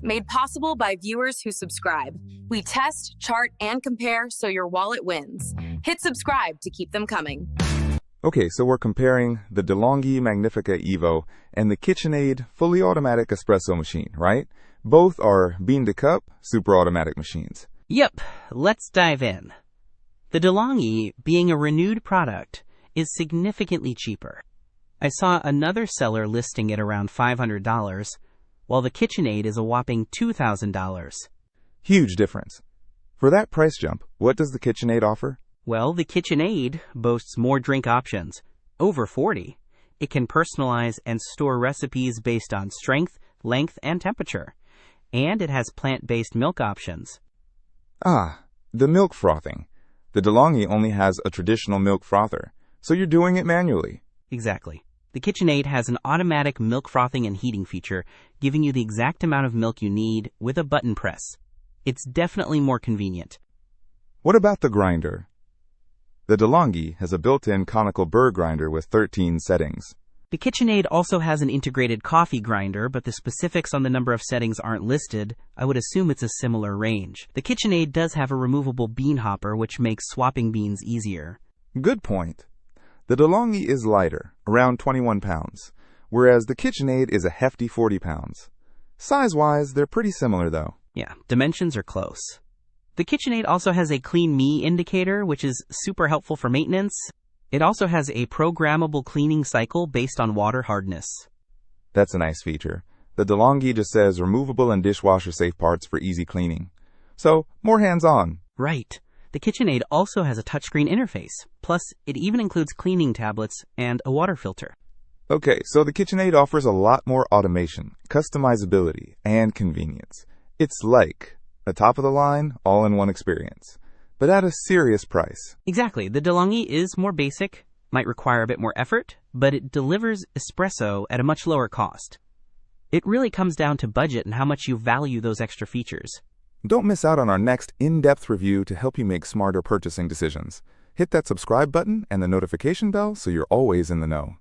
Made possible by viewers who subscribe. We test, chart, and compare so your wallet wins. Hit subscribe to keep them coming. Okay, so we're comparing the De'Longhi Magnifica Evo and the KitchenAid Fully Automatic Espresso Machine, right? Both are bean-to-cup, super-automatic machines. Yep, let's dive in. The De'Longhi, being a renewed product, is significantly cheaper. I saw another seller listing it around $500, while the KitchenAid is a whopping $2,000. Huge difference. For that price jump, what does the KitchenAid offer? Well, the KitchenAid boasts more drink options, over 40. It can personalize and store recipes based on strength, length, and temperature. And it has plant-based milk options. Ah, the milk frothing. The De'Longhi only has a traditional milk frother, so you're doing it manually. Exactly. The KitchenAid has an automatic milk frothing and heating feature, giving you the exact amount of milk you need with a button press. It's definitely more convenient. What about the grinder? The De'Longhi has a built-in conical burr grinder with 13 settings. The KitchenAid also has an integrated coffee grinder, but the specifics on the number of settings aren't listed. I would assume it's a similar range. The KitchenAid does have a removable bean hopper, which makes swapping beans easier. Good point. The De'Longhi is lighter, around 21 pounds, whereas the KitchenAid is a hefty 40 pounds. Size-wise, they're pretty similar though. Yeah, dimensions are close. The KitchenAid also has a Clean Me indicator, which is super helpful for maintenance. It also has a programmable cleaning cycle based on water hardness. That's a nice feature. The De'Longhi just says removable and dishwasher-safe parts for easy cleaning. So, more hands-on. Right. The KitchenAid also has a touchscreen interface. Plus, it even includes cleaning tablets and a water filter. Okay, so the KitchenAid offers a lot more automation, customizability, and convenience. It's like a top-of-the-line, all-in-one experience, but at a serious price. Exactly. The De'Longhi is more basic, might require a bit more effort, but it delivers espresso at a much lower cost. It really comes down to budget and how much you value those extra features. Don't miss out on our next in-depth review to help you make smarter purchasing decisions. Hit that subscribe button and the notification bell so you're always in the know.